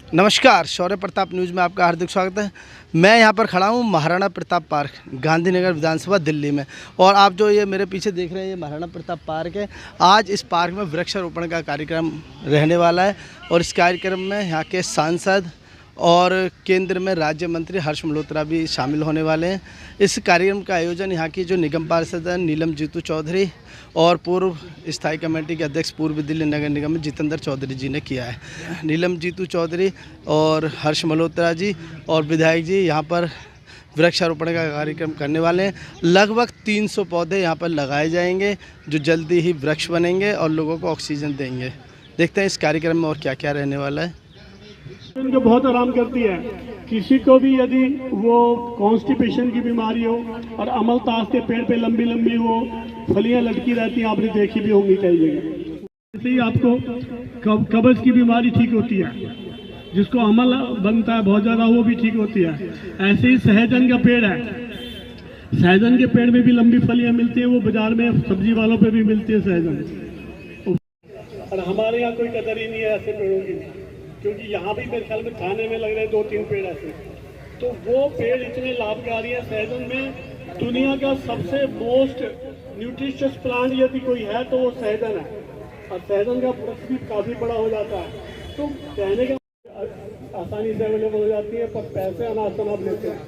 नमस्कार, शौर्य प्रताप न्यूज़ में आपका हार्दिक स्वागत है। मैं यहां पर खड़ा हूं महाराणा प्रताप पार्क, गांधीनगर विधानसभा, दिल्ली में। और आप जो ये मेरे पीछे देख रहे हैं, ये महाराणा प्रताप पार्क है। आज इस पार्क में वृक्षारोपण का कार्यक्रम रहने वाला है और इस कार्यक्रम में यहाँ के सांसद और केंद्र में राज्य मंत्री हर्ष मल्होत्रा भी शामिल होने वाले हैं। इस कार्यक्रम का आयोजन यहाँ की जो निगम पार्षद हैं नीलम जीतू चौधरी और पूर्व स्थायी कमेटी के अध्यक्ष पूर्व दिल्ली नगर निगम में जितेंद्र चौधरी जी ने किया है। नीलम जीतू चौधरी और हर्ष मल्होत्रा जी और विधायक जी यहाँ पर वृक्षारोपण का कार्यक्रम करने वाले हैं। लगभग 300 पौधे यहाँ पर लगाए जाएंगे जो जल्दी ही वृक्ष बनेंगे और लोगों को ऑक्सीजन देंगे। देखते हैं इस कार्यक्रम में और क्या क्या रहने वाला है। जो बहुत आराम करती है, किसी को भी यदि वो कॉन्स्टिपेशन की बीमारी हो और अमलतास के पेड़ पे लंबी लंबी वो फलियां लटकी रहती हैं, आपने देखी भी होंगी कई जगह। जैसे ही आपको कब्ज की बीमारी ठीक होती है, जिसको अमल बनता है बहुत ज़्यादा, वो भी ठीक होती है। ऐसे ही सहजन का पेड़ है, सहजन के पेड़ में भी लंबी फलियां मिलती है, वो बाजार में सब्जी वालों पे भी मिलती है सहजन। और हमारे यहाँ कोई कदर ही नहीं है ऐसे पेड़ों की, क्योंकि यहाँ भी मेरे ख्याल में थाने में लग रहे हैं 2-3 पेड़ ऐसे। तो वो पेड़ इतने लाभकारी है। सहजन में दुनिया का सबसे मोस्ट न्यूट्रिशियस प्लांट यदि कोई है तो वो सहजन है, और सहजन का वृक्ष भी काफ़ी बड़ा हो जाता है। तो कहने का आसानी से अवेलेबल हो जाती है, पर पैसे अनाज शनाज लेते हैं।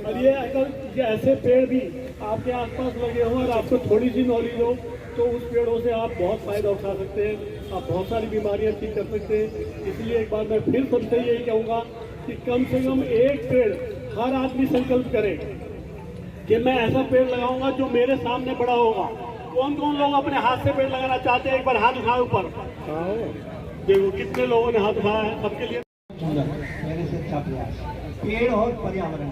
और ये अगर ये ऐसे पेड़ भी आपके आसपास लगे हों और आपको थोड़ी सी नॉलेज हो तो उस पेड़ों से आप बहुत फ़ायदा उठा सकते हैं, आप बहुत सारी बीमारियां ठीक कर सकते हैं। इसलिए एक बार मैं फिर सबसे यही कहूँगा कि कम से कम एक पेड़ हर आदमी संकल्प करे कि मैं ऐसा पेड़ लगाऊंगा जो मेरे सामने बड़ा होगा। कौन कौन लोग अपने हाथ से पेड़ लगाना चाहते हैं? एक बार हाथ उठाए ऊपर, देखो कितने लोगों ने हाथ उठाया है। सबके लिए मेरे से अच्छा प्रयास पेड़ और पर्यावरण।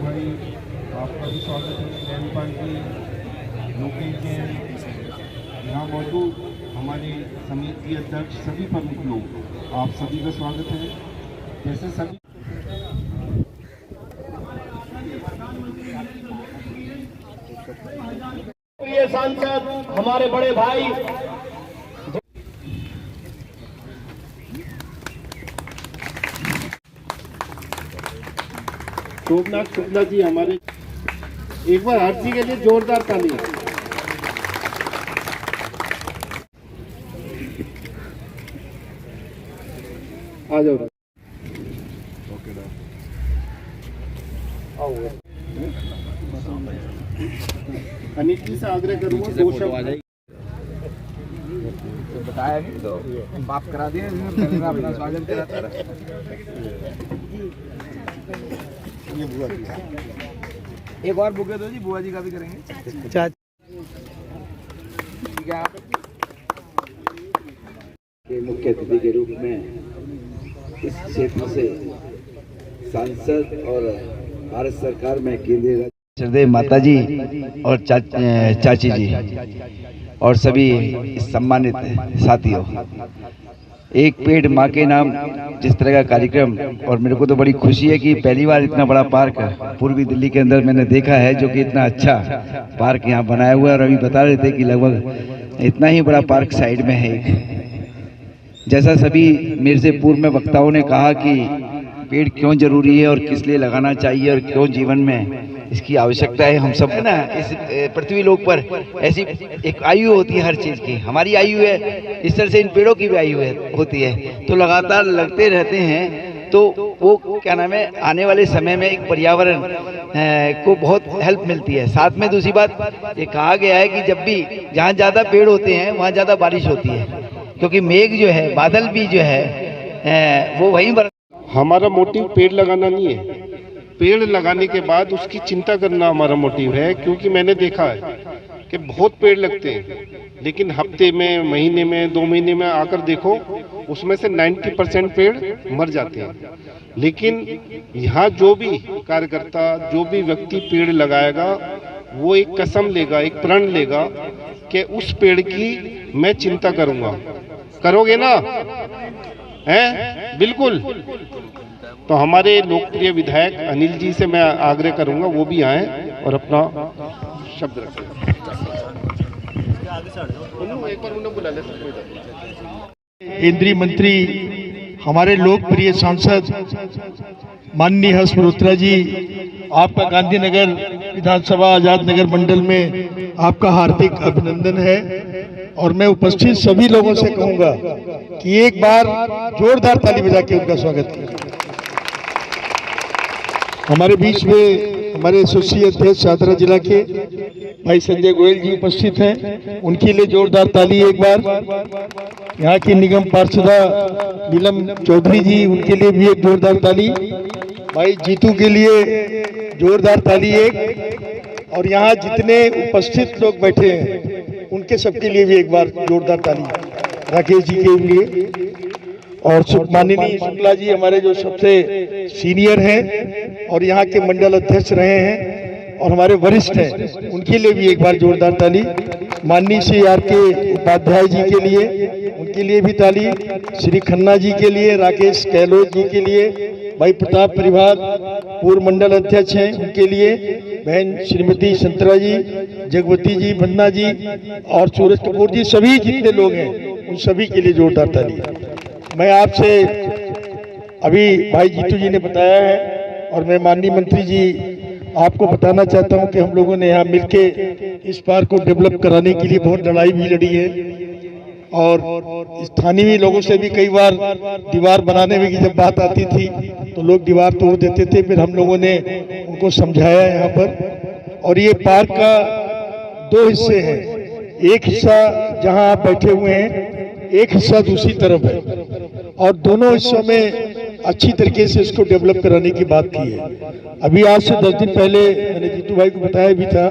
भाई आपका भी स्वागत है। लोकेश जैन यहाँ मौजूद, हमारे समिति अध्यक्ष, सभी प्रमुख लोग, आप सभी का स्वागत है। जैसे सभी ये सांसद हमारे बड़े भाई शोभनाथ शुक्ला जी हमारे, एक बार हर जी के लिए जोरदार ताली। आ जाओ। अनिल जी से आग्रह करूंगा 2 शब्द बताया नहीं तो माफ करा दिए, पहले मैं अपना स्वागत कराता रहा। ये बुआ जी, एक और बुके दो जी, बुआ जी का भी करेंगे। ठीक है। आप मुख्य अतिथि के रूप में इस क्षेत्र से सांसद और भारत सरकार में केंद्रीय श्रद्धेय माता जी और चाची जी और सभी सम्मानित साथियों, एक पेड़ माँ के नाम जिस तरह का कार्यक्रम, और मेरे को तो बड़ी खुशी है कि पहली बार इतना बड़ा पार्क पूर्वी दिल्ली के अंदर मैंने देखा है, जो कि इतना अच्छा पार्क यहाँ बनाया हुआ है। और अभी बता रहे थे कि लगभग इतना ही बड़ा पार्क साइड में है एक। जैसा सभी मेरे से पूर्व में वक्ताओं ने कहा कि पेड़ क्यों जरूरी है और किस लिए लगाना चाहिए और क्यों जीवन में इसकी आवश्यकता है। हम सब है ना, इस पृथ्वी लोक पर ऐसी एक आयु होती है हर चीज़ की। हमारी आयु है, इस तरह से इन पेड़ों की भी आयु होती है। तो लगातार लगते रहते हैं, तो वो क्या नाम है, आने वाले समय में एक पर्यावरण को बहुत हेल्प मिलती है। साथ में दूसरी बात ये कहा गया है कि जब भी जहाँ ज़्यादा पेड़ होते हैं वहाँ ज़्यादा बारिश होती है, क्योंकि मेघ जो है, बादल भी जो है वो वहीं पर। हमारा मोटिव पेड़ लगाना नहीं है, पेड़ लगाने के बाद उसकी चिंता करना हमारा मोटिव है। क्योंकि मैंने देखा है कि बहुत पेड़ लगते हैं, लेकिन हफ्ते में, महीने में, 2 महीने में आकर देखो उसमें से 90% पेड़ मर जाते हैं। लेकिन यहाँ जो भी कार्यकर्ता, जो भी व्यक्ति पेड़ लगाएगा, वो एक कसम लेगा, एक प्रण लेगा कि उस पेड़ की मैं चिंता करूँगा। करोगे ना? हैं? बिल्कुल। तो हमारे लोकप्रिय विधायक अनिल जी से मैं आग्रह करूंगा वो भी आए और अपना शब्द रखें। केंद्रीय मंत्री हमारे लोकप्रिय सांसद माननीय हर्ष मल्होत्रा जी, आपका गांधीनगर विधानसभा आजाद नगर मंडल में आपका हार्दिक अभिनंदन है। और मैं उपस्थित सभी लोगों से कहूंगा कि एक बार जोरदार ताली बजा के उनका स्वागत करें। हमारे बीच में हमारे एसोसिएट अध्यक्ष शाहदरा जिला के भाई संजय गोयल जी उपस्थित हैं, उनके लिए जोरदार ताली एक बार। यहाँ की निगम पार्षदा नीलम चौधरी जी, उनके लिए भी एक जोरदार ताली। भाई जीतू के लिए जोरदार ताली एक। और यहाँ जितने उपस्थित लोग बैठे हैं उनके सबके लिए भी एक बार जोरदार ताली, राकेश जी के लिए। और माननीय शुक्ला जी हमारे जो सबसे सीनियर हैं और यहाँ के मंडल अध्यक्ष रहे हैं और हमारे वरिष्ठ हैं, उनके लिए भी एक बार जोरदार ताली। माननीय श्री आर के उपाध्याय जी के लिए, उनके लिए भी ताली। श्री खन्ना जी के लिए, राकेश गहलोत जी के लिए, भाई प्रताप परिवार पूर्व मंडल अध्यक्ष हैं, उनके लिए, बहन श्रीमती संतरा जी, जगवती जी, बन्ना जी और सूरज कपूर जी, सभी जितने लोग हैं उन सभी के लिए जोरदार ताली। मैं आपसे अभी भाई जीतू जी ने बताया है और मैं माननीय मंत्री जी आपको बताना चाहता हूं कि हम लोगों ने यहाँ मिलके इस पार्क को डेवलप कराने के लिए बहुत लड़ाई भी लड़ी है। और स्थानीय लोगों से भी कई बार दीवार बनाने में की जब बात आती थी तो लोग दीवार तोड़ देते थे, फिर हम लोगों ने उनको समझाया यहाँ पर। और ये पार्क का 2 हिस्से हैं, एक हिस्सा जहाँ आप बैठे हुए हैं, एक हिस्सा दूसरी तरफ है और दोनों हिस्सों में अच्छी तरीके से इसको डेवलप कराने की बात की है। अभी आज से 10 दिन पहले मैंने जीतू भाई को बताया भी था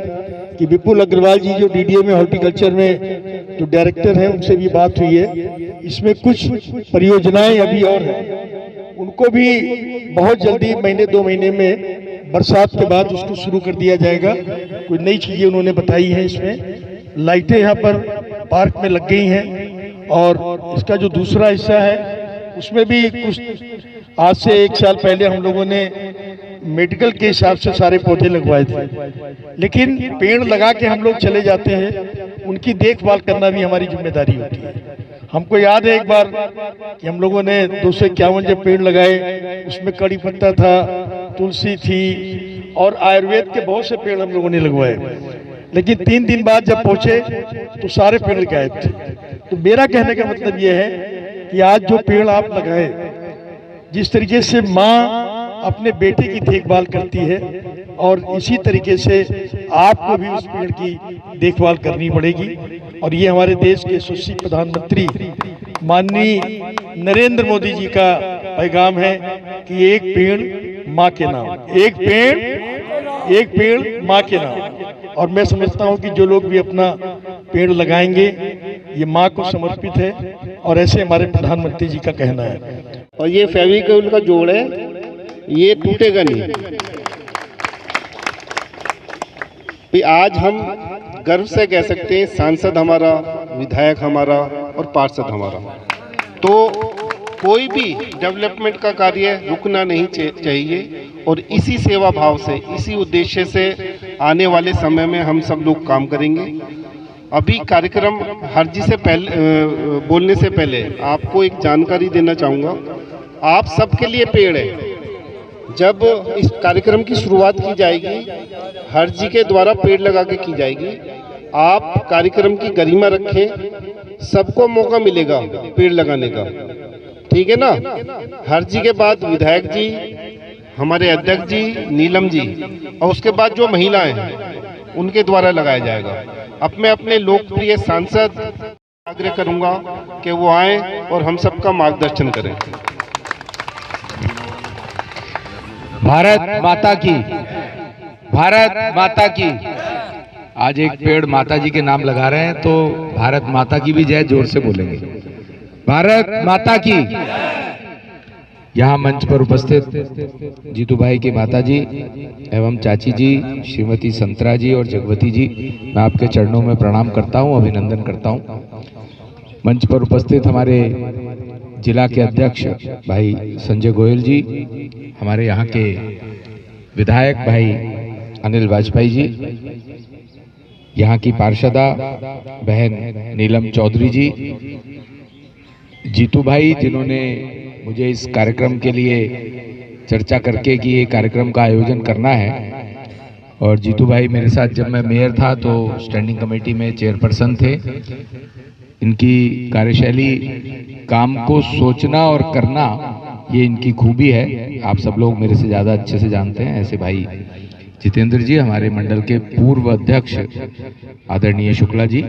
कि विपुल अग्रवाल जी जो डीडीए में हॉर्टिकल्चर में जो डायरेक्टर हैं उनसे भी बात हुई है। इसमें कुछ परियोजनाएं अभी और हैं, उनको भी बहुत जल्दी महीने 2 महीने में बरसात के बाद उसको शुरू कर दिया जाएगा। कुछ नई चीजें उन्होंने बताई हैं। इसमें लाइटें यहाँ पर पार्क में लग गई हैं और इसका जो दूसरा हिस्सा है उसमें भी कुछ आज से 1 साल पहले हम लोगों ने मेडिकल के हिसाब से सारे पौधे लगवाए थे, लेकिन पेड़ लगा के हम लोग चले जाते हैं, उनकी देखभाल करना भी हमारी जिम्मेदारी होती है। हमको याद है एक बार कि हम लोगों ने 251 जब पेड़ लगाए, उसमें कड़ी पत्ता था, तुलसी थी और आयुर्वेद के बहुत से पेड़ हम लोगों ने लगवाए, लेकिन 3 दिन बाद जब पहुंचे तो सारे पेड़ गायब थे। तो मेरा कहने का मतलब यह है कि आज जो पेड़ आप लगाए, जिस तरीके से माँ अपने बेटे की देखभाल करती है और इसी तरीके से आपको भी उस पेड़ की देखभाल करनी पड़ेगी। और ये हमारे देश के यशस्वी प्रधानमंत्री माननीय नरेंद्र मोदी जी का पैगाम है कि एक पेड़ माँ के नाम, एक पेड़ माँ के नाम। और मैं समझता हूँ कि जो लोग भी अपना पेड़ लगाएंगे ये माँ को समर्पित है और ऐसे हमारे प्रधानमंत्री जी का कहना है। और ये फेविकोल का जोड़ है, ये टूटेगा नहीं। भी आज हम गर्व से कह सकते हैं सांसद हमारा, विधायक हमारा और पार्षद हमारा। तो कोई भी डेवलपमेंट का कार्य रुकना नहीं चाहिए और इसी सेवा भाव से, इसी उद्देश्य से आने वाले समय में हम सब लोग काम करेंगे। अभी कार्यक्रम हरजी से पहले बोलने से पहले आपको एक जानकारी देना चाहूँगा। आप सबके लिए पेड़ है। जब इस कार्यक्रम की शुरुआत की जाएगी, हरजी के द्वारा पेड़ लगा के की जाएगी। आप कार्यक्रम की गरिमा रखें, सबको मौका मिलेगा पेड़ लगाने का, ठीक है ना। हरजी के बाद विधायक जी, हमारे अध्यक्ष जी, नीलम जी और उसके बाद जो महिलाएं हैं उनके द्वारा लगाया जाएगा। अब मैं अपने लोकप्रिय सांसद आग्रह करूंगा कि वो आए और हम सबका मार्गदर्शन करें। भारत माता की, भारत माता की। आज एक पेड़ माता जी के नाम लगा रहे हैं तो भारत माता की भी जय जोर से बोलेंगे। भारत माता की। यहाँ मंच पर उपस्थित जीतू भाई की माता जी एवं चाची जी श्रीमती संतरा जी और जगवती जी, मैं आपके चरणों में प्रणाम करता हूँ, अभिनंदन करता हूँ। मंच पर उपस्थित हमारे जिला के अध्यक्ष भाई संजय गोयल जी, हमारे यहाँ के विधायक भाई अनिल वाजपेयी जी, यहाँ की पार्षदा बहन नीलम चौधरी जी, जीतू भाई जिन्होंने मुझे इस कार्यक्रम के लिए चर्चा करके कि ये कार्यक्रम का आयोजन करना है। और जीतू भाई मेरे साथ जब मैं मेयर था तो स्टैंडिंग कमेटी में चेयरपर्सन थे। इनकी कार्यशैली, काम को सोचना और करना, ये इनकी खूबी है। आप सब लोग मेरे से ज़्यादा अच्छे से जानते हैं। ऐसे भाई जितेंद्र जी, हमारे मंडल के पूर्व अध्यक्ष आदरणीय शुक्ला जी,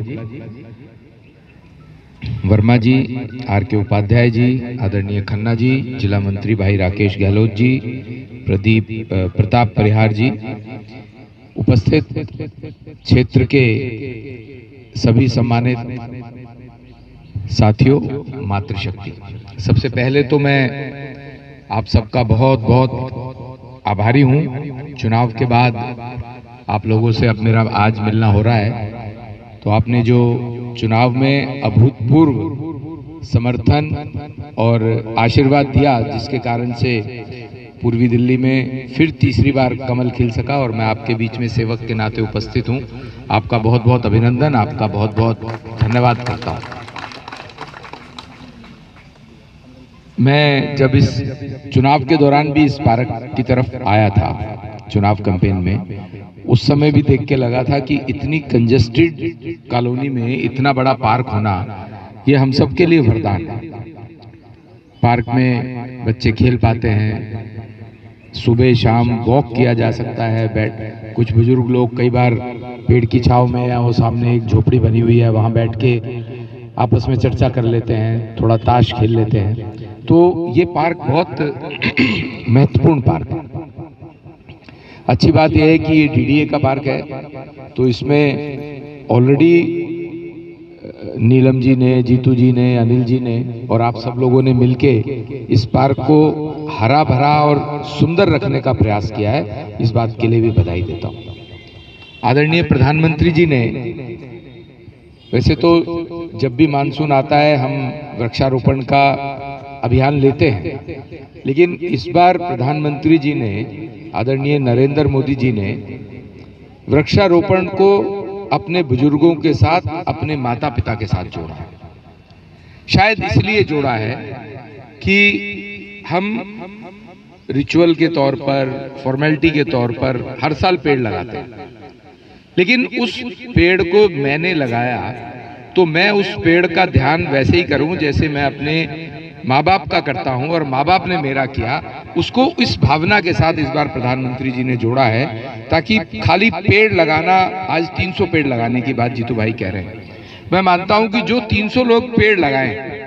वर्मा जी, आर के उपाध्याय जी, आदरणीय खन्ना जी, जिला मंत्री भाई राकेश गहलोत जी, प्रताप परिहार जी, उपस्थित क्षेत्र के सभी सम्मानित साथियों, मातृशक्ति, सबसे पहले तो मैं आप सबका बहुत बहुत आभारी हूं। चुनाव के बाद आप लोगों से अब मेरा आज मिलना हो रहा है, तो आपने जो चुनाव में अभूतपूर्व समर्थन और आशीर्वाद दिया, जिसके कारण से पूर्वी दिल्ली में फिर तीसरी बार कमल खिल सका और मैं आपके बीच में सेवक के नाते उपस्थित हूं। आपका बहुत बहुत अभिनंदन, आपका बहुत बहुत धन्यवाद करता हूं। मैं जब इस चुनाव के दौरान भी इस पार्क की तरफ आया था चुनाव कैंपेन में, उस समय भी देख के लगा था कि इतनी कंजेस्टेड कॉलोनी में इतना बड़ा पार्क होना, ये हम सब के लिए वरदान है। पार्क में बच्चे खेल पाते हैं, सुबह शाम वॉक किया जा सकता है। कुछ बुजुर्ग लोग कई बार पेड़ की छांव में या वो सामने एक झोपड़ी बनी हुई है, वहाँ बैठ के आपस में चर्चा कर लेते हैं, थोड़ा ताश खेल लेते हैं। तो ये पार्क बहुत महत्वपूर्ण पार्क है। अच्छी बात यह है कि ये डीडीए का पार्क है, तो इसमें ऑलरेडी नीलम जी ने, जीतू जी ने, अनिल जी ने और आप सब लोगों ने मिलके इस पार्क को हरा भरा और सुंदर रखने का प्रयास किया है। इस बात के लिए भी बधाई देता हूँ। आदरणीय प्रधानमंत्री जी ने, वैसे तो जब भी मानसून आता है हम वृक्षारोपण का अभियान लेते हैं, लेकिन इस बार प्रधानमंत्री जी ने, आदरणीय नरेंद्र मोदी जी ने वृक्षारोपण को अपने बुजुर्गों के साथ, अपने माता पिता के साथ जोड़ा है। शायद इसलिए जोड़ा है कि हम रिचुअल के तौर पर, फॉर्मेलिटी के तौर पर हर साल पेड़ लगाते हैं, लेकिन उस पेड़ को मैंने लगाया तो मैं उस पेड़ का ध्यान वैसे ही करूं जैसे मैं अपने माँ बाप का करता हूं और माँ बाप ने मेरा किया। उसको इस भावना के साथ इस बार प्रधानमंत्री जी ने जोड़ा है, ताकि खाली पेड़ लगाना, आज 300 पेड़ लगाने की बात जीतू भाई कह रहे हैं, मैं मानता हूं कि जो 300 लोग पेड़ लगाएं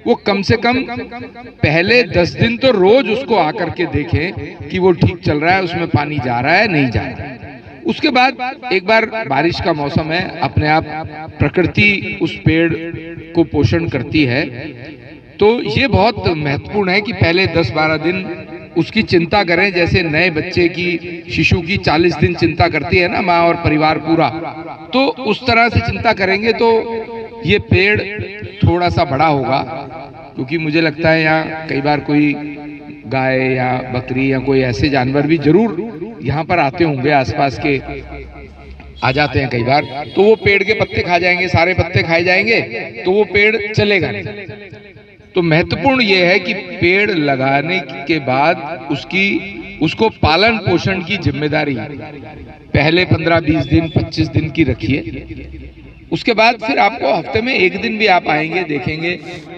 वो कम से कम पहले 10 दिन तो रोज उसको आकर के देखें कि वो ठीक चल रहा है, उसमें पानी जा रहा है, नहीं जा रहा है। उसके बाद एक बार बारिश का मौसम है, अपने आप प्रकृति उस पेड़ को पोषण करती है। तो ये बहुत महत्वपूर्ण है कि पहले 10-12 दिन उसकी चिंता करें, जैसे नए बच्चे की, शिशु की 40 दिन चिंता करती है ना माँ और परिवार पूरा, तो उस तरह से चिंता करेंगे तो ये पेड़ थोड़ा सा बड़ा होगा। क्योंकि मुझे लगता है यहाँ कई बार कोई गाय या बकरी या कोई ऐसे जानवर भी जरूर यहाँ पर आते होंगे, आसपास के आ जाते हैं कई बार, तो वो पेड़ के पत्ते खा जाएंगे, सारे पत्ते खाए जाएंगे, तो वो पेड़ चलेगा नहीं। तो महत्वपूर्ण ये है कि पेड़ लगाने के बाद उसको पालन पोषण की जिम्मेदारी पहले 15-20 दिन, 25 दिन की रखिए। उसके बाद फिर आपको हफ्ते में एक दिन भी आप आएंगे, देखेंगे,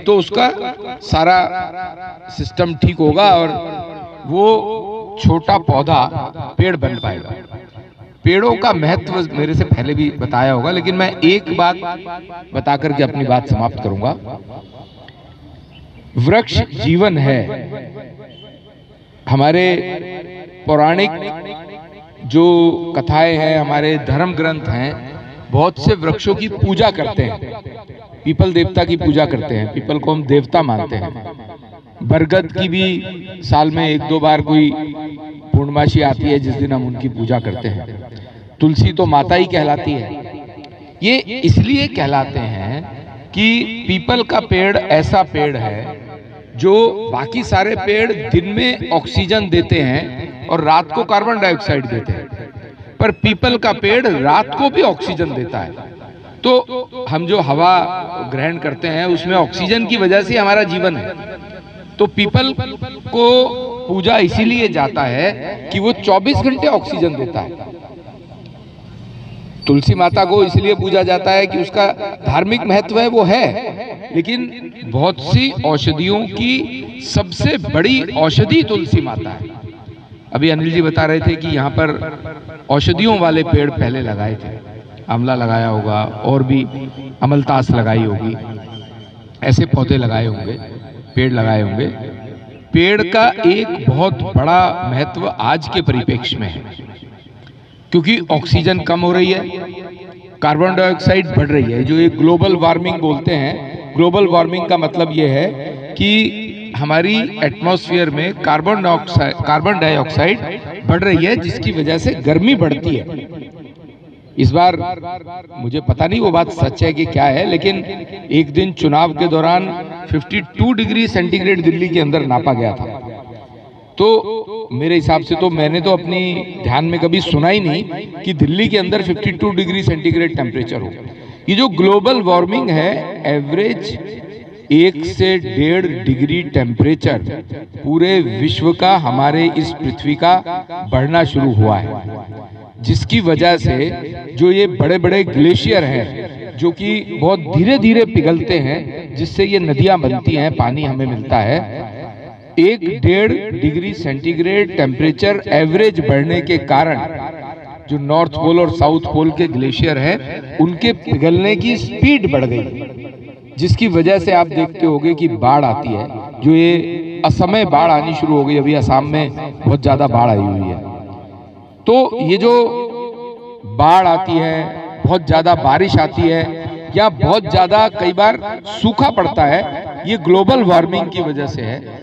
तो उसका सारा सिस्टम ठीक होगा और वो छोटा पौधा पेड़ बन पाएगा। पेड़ों का महत्व मेरे से पहले भी बताया होगा, लेकिन मैं एक बात बता करके अपनी बात समाप्त करूंगा। वृक्ष जीवन है। हमारे पौराणिक जो कथाएं हैं, हमारे धर्म ग्रंथ हैं, बहुत से वृक्षों की पूजा करते हैं। पीपल देवता की पूजा करते हैं, पीपल को हम देवता मानते हैं। बरगद की भी साल में 1-2 बार कोई पूर्णमासी आती है जिस दिन हम उनकी पूजा करते हैं। तुलसी तो माता ही कहलाती है। ये इसलिए कहलाते हैं कि पीपल का पेड़ ऐसा पेड़ है जो बाकी सारे पेड़ दिन में ऑक्सीजन देते हैं और रात को कार्बन डाइऑक्साइड देते हैं, पर पीपल का पेड़ रात को भी ऑक्सीजन देता है। तो हम जो हवा ग्रहण करते हैं उसमें ऑक्सीजन की वजह से हमारा जीवन है। तो पीपल को पूजा इसीलिए जाता है कि वो 24 घंटे ऑक्सीजन देता है। तुलसी माता को इसलिए पूजा जाता है कि उसका धार्मिक महत्व है, वो है, लेकिन बहुत सी औषधियों की सबसे बड़ी औषधि तुलसी माता है। अभी अनिल जी बता रहे थे कि यहाँ पर औषधियों वाले पेड़ पहले लगाए थे, आंवला लगाया होगा और भी अमलतास लगाई होगी, ऐसे पौधे लगाए होंगे, पेड़ लगाए होंगे। पेड़ का एक बहुत बड़ा महत्व आज के परिप्रेक्ष्य में है, क्योंकि ऑक्सीजन कम हो रही है, कार्बन डाइऑक्साइड बढ़ रही है। जो ये ग्लोबल वार्मिंग बोलते हैं, ग्लोबल वार्मिंग का मतलब ये है कि हमारी एटमॉस्फेयर में कार्बन डाइऑक्साइड बढ़ रही है, जिसकी वजह से गर्मी बढ़ती है। इस बार मुझे पता नहीं वो बात सच है कि क्या है, लेकिन एक दिन चुनाव के दौरान 52 डिग्री सेंटीग्रेड दिल्ली के अंदर नापा गया था। तो मेरे हिसाब से तो मैंने तो अपनी ध्यान में कभी सुना ही नहीं कि दिल्ली के अंदर 52 डिग्री सेंटीग्रेड टेम्परेचर हो। ये जो ग्लोबल वार्मिंग है, एवरेज 1 से 1.5 डिग्री टेम्परेचर पूरे विश्व का, हमारे इस पृथ्वी का बढ़ना शुरू हुआ है, जिसकी वजह से जो ये बड़े बड़े ग्लेशियर हैं जो कि बहुत धीरे धीरे पिघलते हैं, जिससे ये नदियां बनती हैं, पानी हमें मिलता है। 1-1.5 डिग्री सेंटीग्रेड टेम्परेचर एवरेज बढ़ने के कारण जो नॉर्थ पोल और साउथ पोल के ग्लेशियर हैं, उनके पिघलने की स्पीड बढ़ गई, जिसकी वजह से आप देखते होंगे कि बाढ़ आती है। जो ये असमय बाढ़ आनी शुरू हो गई, अभी असम में बहुत ज्यादा बाढ़ आई हुई है। तो ये जो बाढ़ आती है, बहुत ज्यादा बारिश आती है, या बहुत ज्यादा कई बार सूखा पड़ता है, ये ग्लोबल वार्मिंग की वजह से है।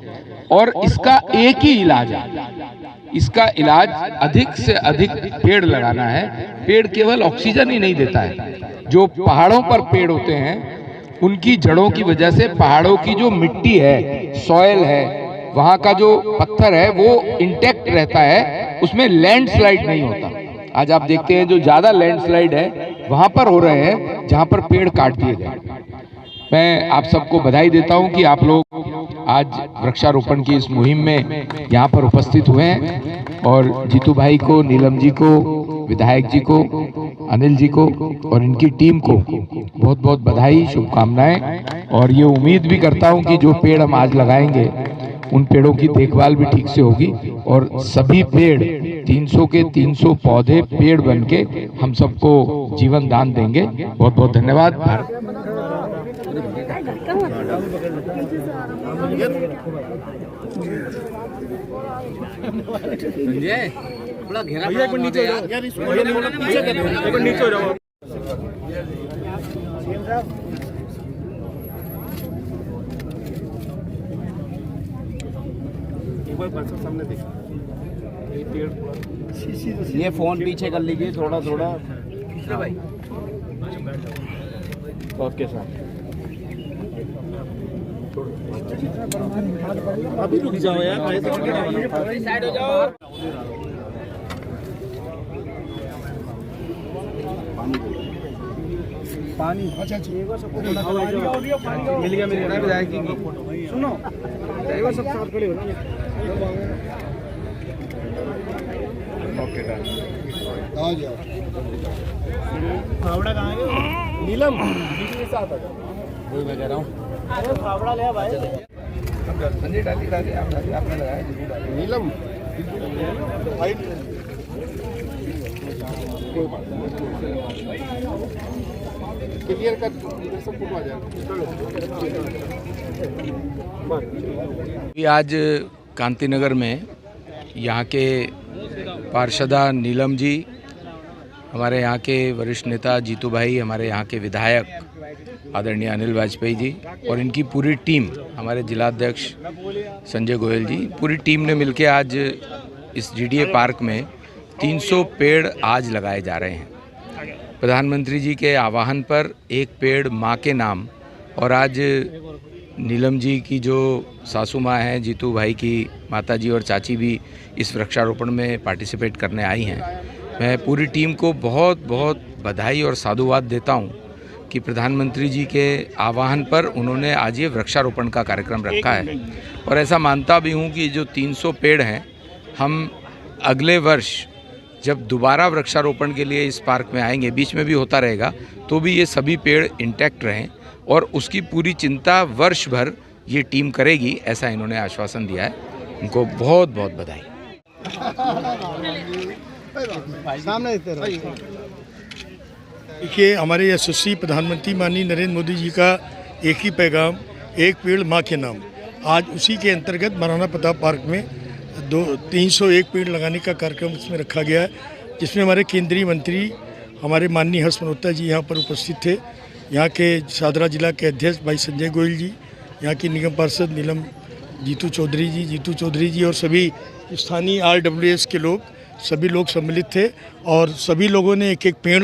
और इसका एक ही इलाज है, इसका इलाज अधिक से अधिक पेड़ लगाना है। पेड़ केवल ऑक्सीजन ही नहीं देता है, जो पहाड़ों पर पेड़ होते हैं, उनकी जड़ों की वजह से पहाड़ों की जो मिट्टी है, सॉइल है, वहां का जो पत्थर है, वो इंटैक्ट रहता है, उसमें लैंडस्लाइड नहीं होता। आज आप देखते हैं जो ज्यादा लैंडस्लाइड है वहां पर हो रहे हैं जहां पर पेड़ काट दिए गए। मैं आप सबको बधाई देता हूं कि आप लोग आज वृक्षारोपण की इस मुहिम में यहाँ पर उपस्थित हुए हैं, और जीतू भाई को, नीलम जी को, विधायक जी को, अनिल जी को और इनकी टीम को बहुत बहुत बधाई, शुभकामनाएं। और ये उम्मीद भी करता हूं कि जो पेड़ हम आज लगाएंगे, उन पेड़ों की देखभाल भी ठीक से होगी, और सभी पेड़ 300 के 300 पौधे पेड़ बनके हम सबको जीवन दान देंगे। बहुत बहुत धन्यवाद। थोड़ा घेरा एक मिनट नीचे हो जाओ। सामने देखो, ये फोन पीछे कर लीजिए थोड़ा थोड़ा भाई। ओके सर, अभी रुक जाओ यार, साइड हो जाओ। पानी अच्छा मिल गया विधायक जी की। सुनो सब साथ खड़े हो ना। ओके आ जाओ। फावड़ा कहाँ है? नीलम के साथ आ जाओ। वही मैं कह रहा हूँ, अरे फावड़ा ले भाई। संजय डाली आपने लगाया नीलम क्लियर कर सब फोटो आ जाए। आज कांतिनगर में यहाँ के पार्षदा नीलम जी, हमारे यहाँ के वरिष्ठ नेता जीतू भाई, हमारे यहाँ के विधायक आदरणीय अनिल वाजपेयी जी और इनकी पूरी टीम, हमारे जिलाध्यक्ष संजय गोयल जी, पूरी टीम ने मिलकर आज इस जीडीए पार्क में 300 पेड़ आज लगाए जा रहे हैं। प्रधानमंत्री जी के आह्वान पर एक पेड़ माँ के नाम, और आज नीलम जी की जो सासू माँ हैं, जीतू भाई की माता जी और चाची भी इस वृक्षारोपण में पार्टिसिपेट करने आई हैं। मैं पूरी टीम को बहुत बहुत बधाई और साधुवाद देता हूँ, कि प्रधानमंत्री जी के आह्वान पर उन्होंने आज ये वृक्षारोपण का कार्यक्रम रखा है। और ऐसा मानता भी हूँ कि जो 300 पेड़ हैं, हम अगले वर्ष जब दोबारा वृक्षारोपण के लिए इस पार्क में आएंगे, बीच में भी होता रहेगा, तो भी ये सभी पेड़ इंटैक्ट रहें और उसकी पूरी चिंता वर्ष भर ये टीम करेगी, ऐसा इन्होंने आश्वासन दिया है। उनको बहुत बहुत बधाई। देखिए, हमारे यशस्वी प्रधानमंत्री माननीय नरेंद्र मोदी जी का एक ही पैगाम, एक पेड़ माँ के नाम। आज उसी के अंतर्गत महाराणा प्रताप पार्क में 301 पेड़ लगाने का कार्यक्रम इसमें रखा गया है, जिसमें हमारे केंद्रीय मंत्री हमारे माननीय हर्ष मल्होत्रा जी यहाँ पर उपस्थित थे। यहाँ के शादरा जिला के अध्यक्ष भाई संजय गोयल जी, यहाँ की निगम पार्षद नीलम जीतू चौधरी जी और सभी स्थानीय RWS के लोग, सभी लोग सम्मिलित थे और सभी लोगों ने एक एक पेड़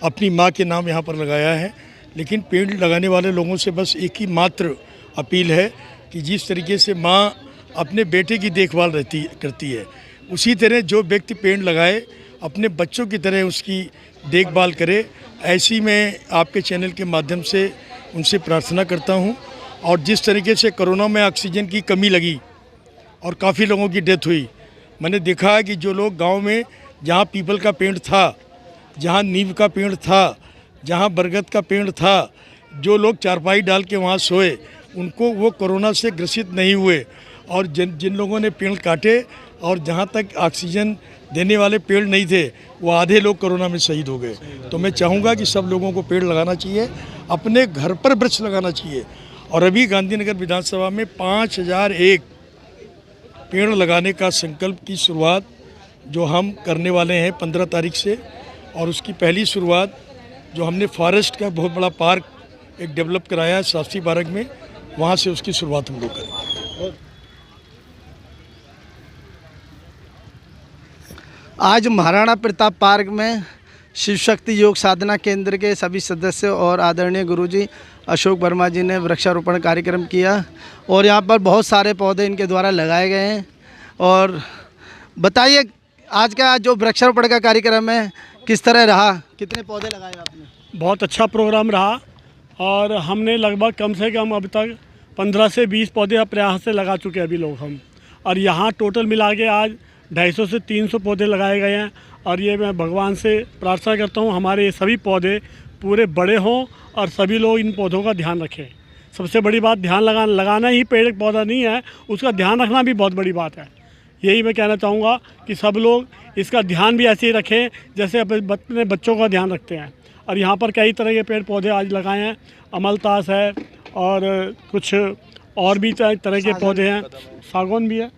अपनी माँ के नाम यहाँ पर लगाया है। लेकिन पेड़ लगाने वाले लोगों से बस एक ही मात्र अपील है कि जिस तरीके से माँ अपने बेटे की देखभाल करती है, उसी तरह जो व्यक्ति पेड़ लगाए अपने बच्चों की तरह उसकी देखभाल करे। ऐसी मैं आपके चैनल के माध्यम से उनसे प्रार्थना करता हूँ। और जिस तरीके से कोरोना में ऑक्सीजन की कमी लगी और काफ़ी लोगों की डेथ हुई, मैंने देखा है कि जो लोग गांव में जहां पीपल का पेड़ था, जहां नीम का पेड़ था, जहां बरगद का पेड़ था, जो लोग चारपाई डाल के वहां सोए, उनको वो कोरोना से ग्रसित नहीं हुए। और जिन लोगों ने पेड़ काटे और जहां तक ऑक्सीजन देने वाले पेड़ नहीं थे, वो आधे लोग कोरोना में शहीद हो गए। तो मैं चाहूँगा कि सब लोगों को पेड़ लगाना चाहिए, अपने घर पर वृक्ष लगाना चाहिए। और अभी गांधीनगर विधानसभा में 5001 पेड़ लगाने का संकल्प की शुरुआत जो हम करने वाले हैं 15 तारीख से, और उसकी पहली शुरुआत जो हमने फॉरेस्ट का बहुत बड़ा पार्क एक डेवलप कराया है शास्त्री पार्क में, वहाँ से उसकी शुरुआत हम लोग करेंगे। आज महाराणा प्रताप पार्क में शिव शक्ति योग साधना केंद्र के सभी सदस्य और आदरणीय गुरुजी अशोक वर्मा जी ने वृक्षारोपण कार्यक्रम किया और यहाँ पर बहुत सारे पौधे इनके द्वारा लगाए गए हैं। और बताइए, आज का जो वृक्षारोपण का कार्यक्रम है किस तरह रहा, कितने पौधे लगाए आपने? बहुत अच्छा प्रोग्राम रहा और हमने लगभग कम से कम अब तक 15 से 20 पौधे प्रयास से लगा चुके हैं अभी लोग हम। और यहाँ टोटल मिला के आज 250 से 300 पौधे लगाए गए हैं। और ये मैं भगवान से प्रार्थना करता हूँ हमारे ये सभी पौधे पूरे बड़े हों और सभी लोग इन पौधों का ध्यान रखें। सबसे बड़ी बात ध्यान लगाना ही पेड़ पौधा नहीं है, उसका ध्यान रखना भी बहुत बड़ी बात है। यही मैं कहना चाहूँगा कि सब लोग इसका ध्यान भी ऐसे ही रखें जैसे अपने बच्चों का ध्यान रखते हैं। और यहाँ पर कई तरह के पेड़ पौधे आज लगाए हैं, अमलतास है और कुछ और भी तरह के पौधे हैं, सागौन भी है,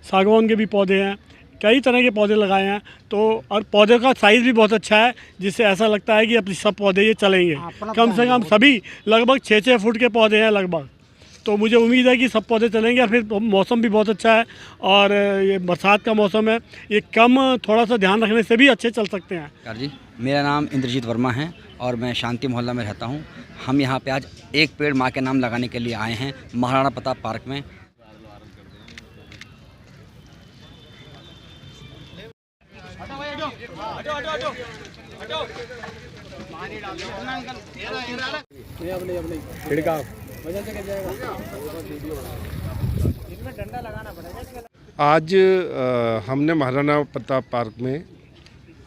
सागौन के भी पौधे हैं, कई तरह के पौधे लगाए हैं। तो और पौधे का साइज़ भी बहुत अच्छा है, जिससे ऐसा लगता है कि अपने सब पौधे ये चलेंगे। कम से कम सभी लगभग 6-6 फुट के पौधे हैं लगभग। तो मुझे उम्मीद है कि सब पौधे चलेंगे। और फिर मौसम भी बहुत अच्छा है और ये बरसात का मौसम है, ये कम थोड़ा सा ध्यान रखने से भी अच्छे चल सकते हैं। जी, मेरा नाम इंद्रजीत वर्मा है और मैं शांति मोहल्ला में रहता हूँ। हम यहाँ पे आज एक पेड़ माँ के नाम लगाने के लिए आए हैं महाराणा प्रताप पार्क में। आज हमने महाराणा प्रताप पार्क में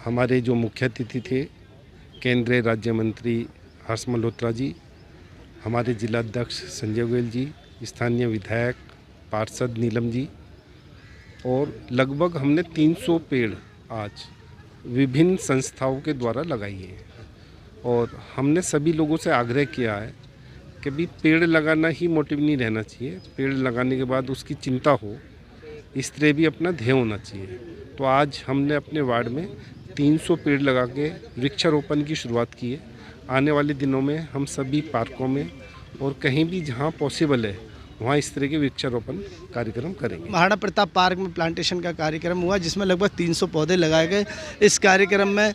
हमारे जो मुख्य अतिथि थे केंद्रीय राज्य मंत्री हर्ष मल्होत्रा जी, हमारे जिला अध्यक्ष संजय गोयल जी, स्थानीय विधायक पार्षद नीलम जी, और लगभग हमने 300 पेड़ आज विभिन्न संस्थाओं के द्वारा लगाई है। और हमने सभी लोगों से आग्रह किया है कि भी पेड़ लगाना ही मोटिव नहीं रहना चाहिए, पेड़ लगाने के बाद उसकी चिंता हो, इस तरह भी अपना ध्येय होना चाहिए। तो आज हमने अपने वार्ड में 300 पेड़ लगा के वृक्षारोपण की शुरुआत की है। आने वाले दिनों में हम सभी पार्कों में और कहीं भी जहां पॉसिबल है वहाँ इस तरह के वृक्षारोपण कार्यक्रम करेंगे। महाराणा प्रताप पार्क में प्लांटेशन का कार्यक्रम हुआ जिसमें लगभग 300 पौधे लगाए गए। इस कार्यक्रम में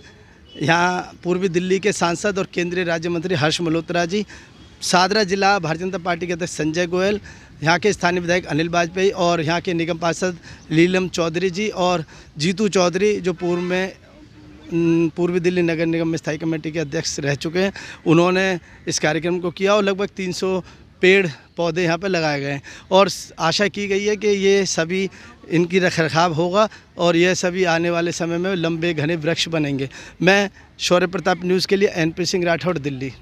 यहाँ पूर्वी दिल्ली के सांसद और केंद्रीय राज्य मंत्री हर्ष मल्होत्रा जी, शादरा जिला भारतीय जनता पार्टी के अध्यक्ष संजय गोयल, यहाँ के स्थानीय विधायक अनिल वाजपेयी और यहाँ के निगम पार्षद नीलम चौधरी जी और जीतू चौधरी जो पूर्व में पूर्वी दिल्ली नगर निगम में स्थायी कमेटी के अध्यक्ष रह चुके हैं। उन्होंने इस कार्यक्रम को किया और लगभग 300 पेड़ पौधे यहाँ पे लगाए गए हैं और आशा की गई है कि ये सभी इनकी रखरखाव होगा और यह सभी आने वाले समय में लंबे घने वृक्ष बनेंगे। मैं शौर्य प्रताप न्यूज़ के लिए NP सिंह राठौड़, दिल्ली।